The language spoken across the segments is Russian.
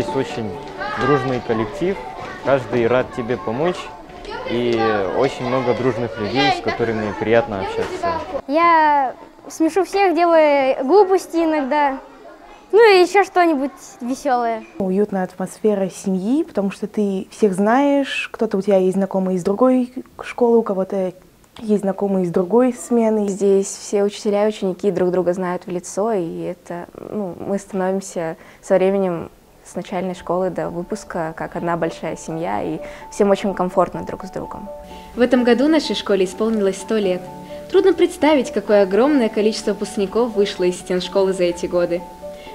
здесь очень дружный коллектив, каждый рад тебе помочь. И очень много дружных людей, с которыми приятно общаться. Я смешу всех, делаю глупости иногда. Ну и еще что-нибудь веселое. Уютная атмосфера семьи, потому что ты всех знаешь. Кто-то у тебя есть знакомый из другой школы, у кого-то есть знакомые из другой смены. Здесь все учителя и ученики друг друга знают в лицо, и это, мы становимся со временем с начальной школы до выпуска как одна большая семья, и всем очень комфортно друг с другом. В этом году нашей школе исполнилось 100 лет. Трудно представить, какое огромное количество выпускников вышло из стен школы за эти годы.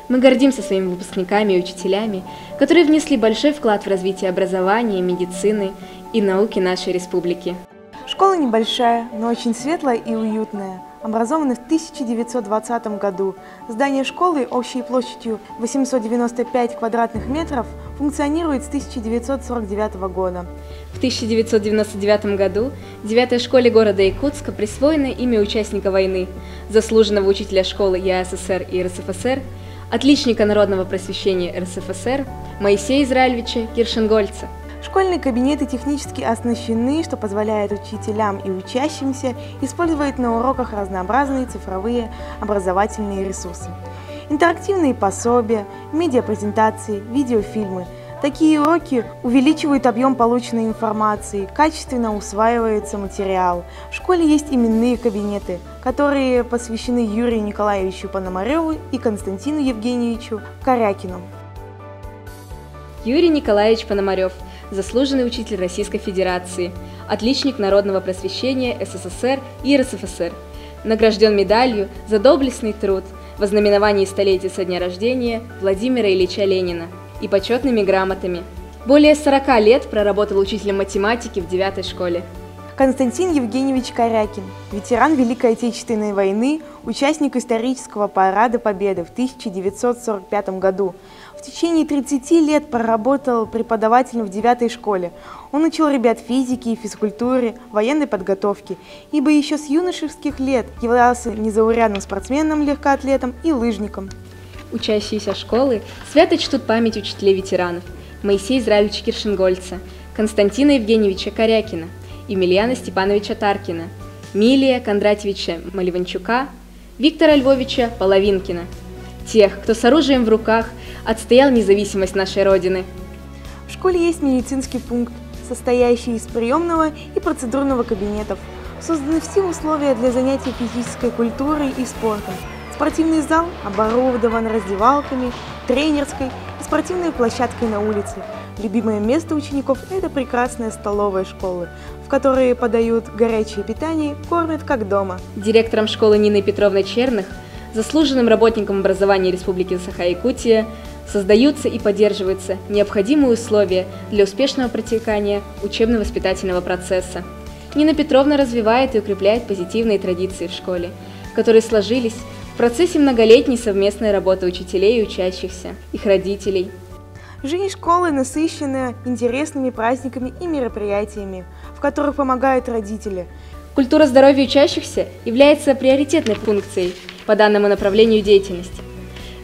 Мы гордимся своими выпускниками и учителями, которые внесли большой вклад в развитие образования, медицины и науки нашей республики. Школа небольшая, но очень светлая и уютная. Образована в 1920 году. Здание школы общей площадью 895 квадратных метров функционирует с 1949 года. В 1999 году 9-й школе города Якутска присвоено имя участника войны, заслуженного учителя школы ЯССР и РСФСР, отличника народного просвещения РСФСР Моисея Израилевича Киршенгольца. Школьные кабинеты технически оснащены, что позволяет учителям и учащимся использовать на уроках разнообразные цифровые образовательные ресурсы. Интерактивные пособия, медиапрезентации, видеофильмы. Такие уроки увеличивают объем полученной информации, качественно усваивается материал. В школе есть именные кабинеты, которые посвящены Юрию Николаевичу Пономареву и Константину Евгеньевичу Корякину. Юрий Николаевич Пономарев – заслуженный учитель Российской Федерации, отличник народного просвещения СССР и РСФСР, награжден медалью за доблестный труд в ознаменовании столетия со дня рождения Владимира Ильича Ленина и почетными грамотами. Более 40 лет проработал учителем математики в 9-й школе. Константин Евгеньевич Корякин, ветеран Великой Отечественной войны, участник исторического парада Победы в 1945 году. В течение 30 лет проработал преподавателем в 9-й школе. Он учил ребят физике, физкультуре, военной подготовке, ибо еще с юношеских лет являлся незаурядным спортсменом, легкоатлетом и лыжником. Учащиеся школы свято чтут память учителей-ветеранов Моисея Израилевича Киршенгольца, Константина Евгеньевича Корякина, Емельяна Степановича Таркина, Милия Кондратьевича Маливанчука, Виктора Львовича Половинкина. Тех, кто с оружием в руках отстоял независимость нашей Родины. В школе есть медицинский пункт, состоящий из приемного и процедурного кабинетов. Созданы все условия для занятий физической культурой и спортом. Спортивный зал оборудован раздевалками, тренерской и спортивной площадкой на улице. Любимое место учеников – это прекрасная столовая школы, в которой подают горячее питание, кормят как дома. Директором школы Ниной Петровной Черных, заслуженным работником образования Республики Саха-Якутия, создаются и поддерживаются необходимые условия для успешного протекания учебно-воспитательного процесса. Нина Петровна развивает и укрепляет позитивные традиции в школе, которые сложились в процессе многолетней совместной работы учителей и учащихся, их родителей. Жизнь школы насыщена интересными праздниками и мероприятиями, в которых помогают родители. Культура здоровья учащихся является приоритетной функцией по данному направлению деятельности.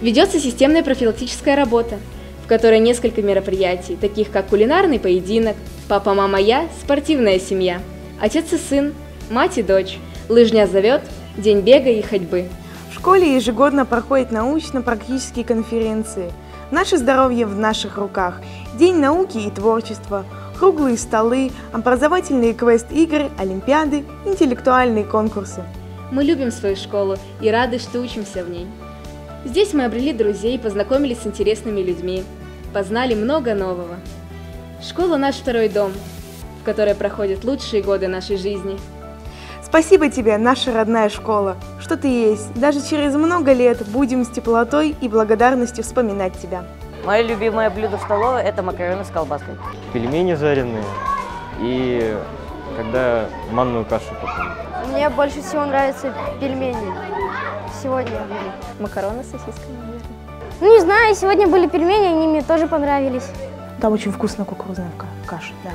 Ведется системная профилактическая работа, в которой несколько мероприятий, таких как кулинарный поединок, «Папа, мама, я», «Спортивная семья», «Отец и сын», «Мать и дочь», «Лыжня зовет», «День бега и ходьбы». В школе ежегодно проходят научно-практические конференции. Наше здоровье в наших руках, День науки и творчества, круглые столы, образовательные квест-игры, олимпиады, интеллектуальные конкурсы. Мы любим свою школу и рады, что учимся в ней. Здесь мы обрели друзей, познакомились с интересными людьми, познали много нового. Школа – наш второй дом, в которой проходят лучшие годы нашей жизни. Спасибо тебе, наша родная школа, что ты есть. Даже через много лет будем с теплотой и благодарностью вспоминать тебя. Мое любимое блюдо в столовой – это макароны с колбаской. Пельмени жареные и когда манную кашу потом. Мне больше всего нравятся пельмени. Сегодня были. Макароны с сосисками, наверное. Ну не знаю, сегодня были пельмени, они мне тоже понравились. Там очень вкусная кукурузная каша, да.